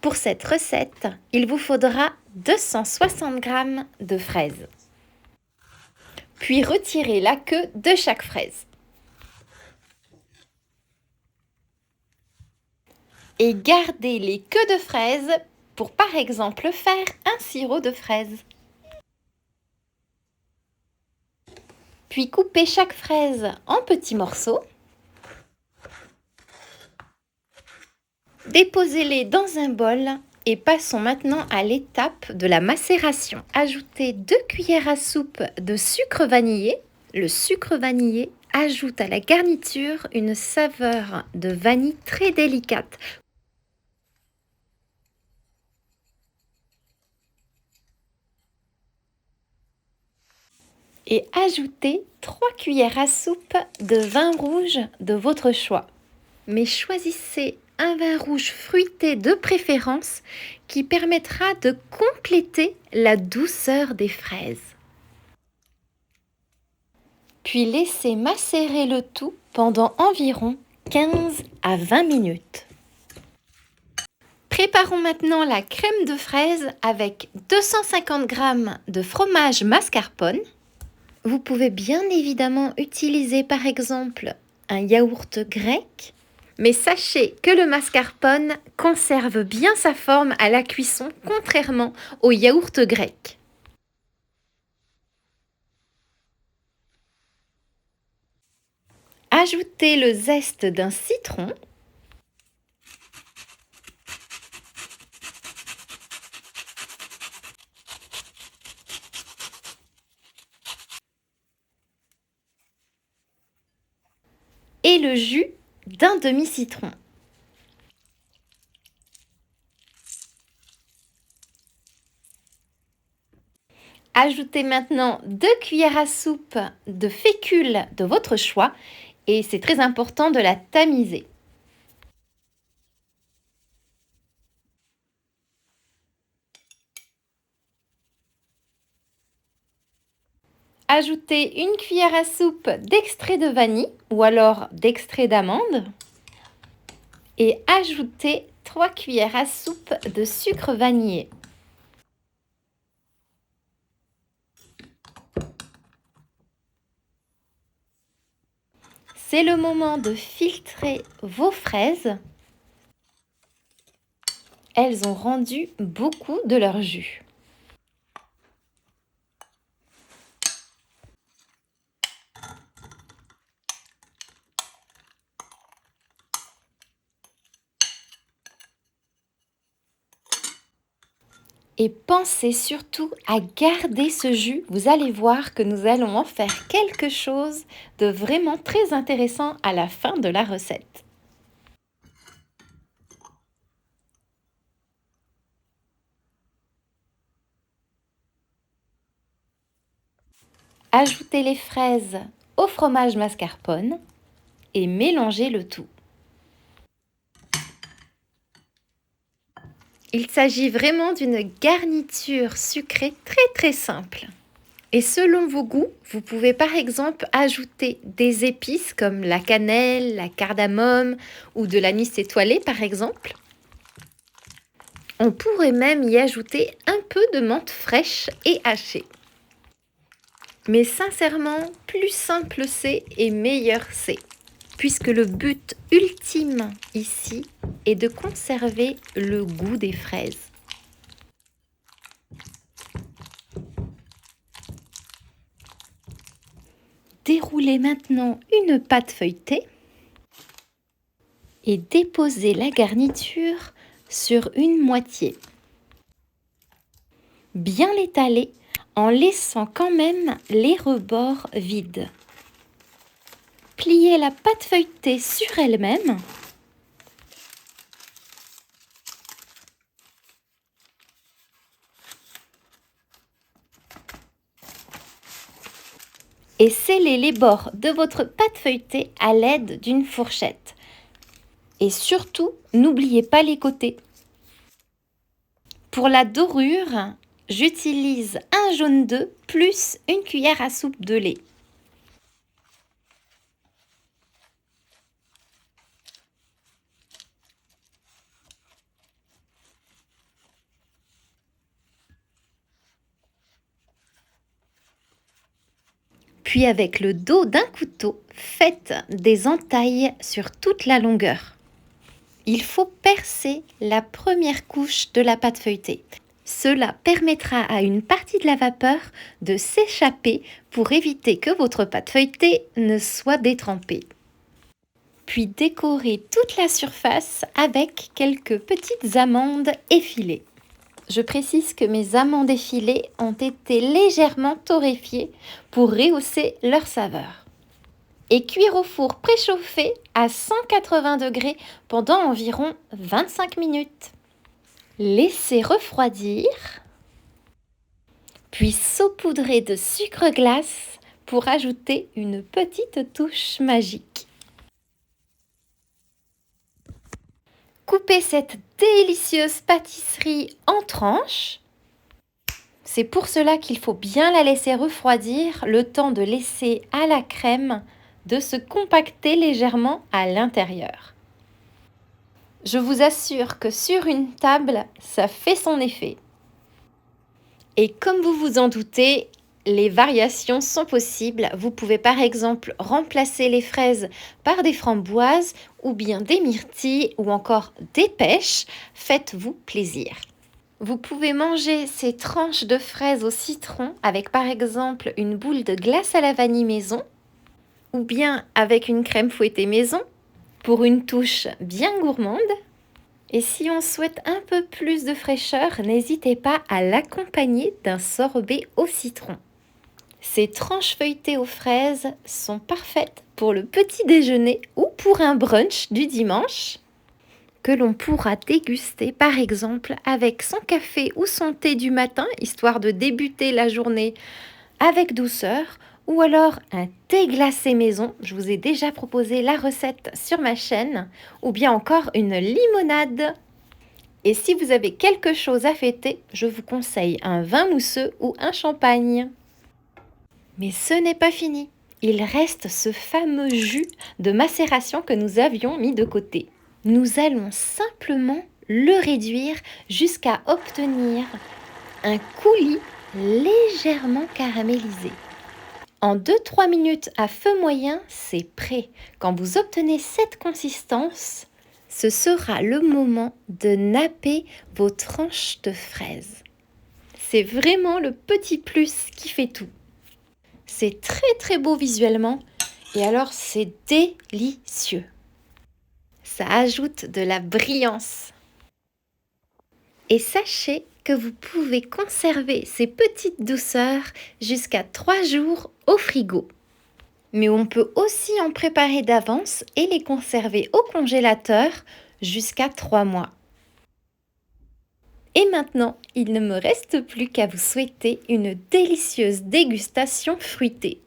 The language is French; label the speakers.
Speaker 1: Pour cette recette, il vous faudra 260 g de fraises. Puis retirez la queue de chaque fraise. Et gardez les queues de fraises pour par exemple faire un sirop de fraises. Puis coupez chaque fraise en petits morceaux. Déposez-les dans un bol et passons maintenant à l'étape de la macération. Ajoutez 2 cuillères à soupe de sucre vanillé. Le sucre vanillé ajoute à la garniture une saveur de vanille très délicate. Et ajoutez 3 cuillères à soupe de vin rouge de votre choix. Mais choisissez un vin rouge fruité de préférence qui permettra de compléter la douceur des fraises. Puis laissez macérer le tout pendant environ 15 à 20 minutes. Préparons maintenant la crème de fraise avec 250 g de fromage mascarpone. Vous pouvez bien évidemment utiliser par exemple un yaourt grec, mais sachez que le mascarpone conserve bien sa forme à la cuisson, contrairement au yaourt grec. Ajoutez le zeste d'un citron. Et le jus d'un demi-citron. Ajoutez maintenant 2 cuillères à soupe de fécule de votre choix et c'est très important de la tamiser. Ajoutez 1 cuillère à soupe d'extrait de vanille ou alors d'extrait d'amande et ajoutez 3 cuillères à soupe de sucre vanillé. C'est le moment de filtrer vos fraises. Elles ont rendu beaucoup de leur jus. Et pensez surtout à garder ce jus. Vous allez voir que nous allons en faire quelque chose de vraiment très intéressant à la fin de la recette. Ajoutez les fraises au fromage mascarpone et mélangez le tout. Il s'agit vraiment d'une garniture sucrée très simple. Et selon vos goûts, vous pouvez par exemple ajouter des épices comme la cannelle, la cardamome ou de l'anis étoilé par exemple. On pourrait même y ajouter un peu de menthe fraîche et hachée. Mais sincèrement, plus simple c'est et meilleur c'est, puisque le but ultime ici est de conserver le goût des fraises. Déroulez maintenant une pâte feuilletée et déposez la garniture sur une moitié. Bien l'étaler en laissant quand même les rebords vides. Pliez la pâte feuilletée sur elle-même. Et scellez les bords de votre pâte feuilletée à l'aide d'une fourchette. Et surtout, n'oubliez pas les côtés. Pour la dorure, j'utilise un jaune d'œuf plus une cuillère à soupe de lait. Puis avec le dos d'un couteau, faites des entailles sur toute la longueur. Il faut percer la première couche de la pâte feuilletée. Cela permettra à une partie de la vapeur de s'échapper pour éviter que votre pâte feuilletée ne soit détrempée. Puis décorez toute la surface avec quelques petites amandes effilées. Je précise que mes amandes effilées ont été légèrement torréfiées pour rehausser leur saveur. Et cuire au four préchauffé à 180 degrés pendant environ 25 minutes. Laissez refroidir, puis saupoudrer de sucre glace pour ajouter une petite touche magique. Coupez cette délicieuse pâtisserie en tranches. C'est pour cela qu'il faut bien la laisser refroidir, le temps de laisser à la crème de se compacter légèrement à l'intérieur. Je vous assure que sur une table, ça fait son effet. Et comme vous vous en doutez, les variations sont possibles. Vous pouvez par exemple remplacer les fraises par des framboises ou bien des myrtilles ou encore des pêches. Faites-vous plaisir. Vous pouvez manger ces tranches de fraises au citron avec par exemple une boule de glace à la vanille maison ou bien avec une crème fouettée maison pour une touche bien gourmande. Et si on souhaite un peu plus de fraîcheur, n'hésitez pas à l'accompagner d'un sorbet au citron. Ces tranches feuilletées aux fraises sont parfaites pour le petit déjeuner ou pour un brunch du dimanche que l'on pourra déguster par exemple avec son café ou son thé du matin, histoire de débuter la journée avec douceur, ou alors un thé glacé maison, je vous ai déjà proposé la recette sur ma chaîne, ou bien encore une limonade. Et si vous avez quelque chose à fêter, je vous conseille un vin mousseux ou un champagne. Mais ce n'est pas fini, il reste ce fameux jus de macération que nous avions mis de côté. Nous allons simplement le réduire jusqu'à obtenir un coulis légèrement caramélisé. En 2-3 minutes à feu moyen, c'est prêt. Quand vous obtenez cette consistance, ce sera le moment de napper vos tranches de fraises. C'est vraiment le petit plus qui fait tout. C'est très très beau visuellement et alors c'est délicieux. Ça ajoute de la brillance. Et sachez que vous pouvez conserver ces petites douceurs jusqu'à 3 jours au frigo. Mais on peut aussi en préparer d'avance et les conserver au congélateur jusqu'à 3 mois. Et maintenant, il ne me reste plus qu'à vous souhaiter une délicieuse dégustation fruitée.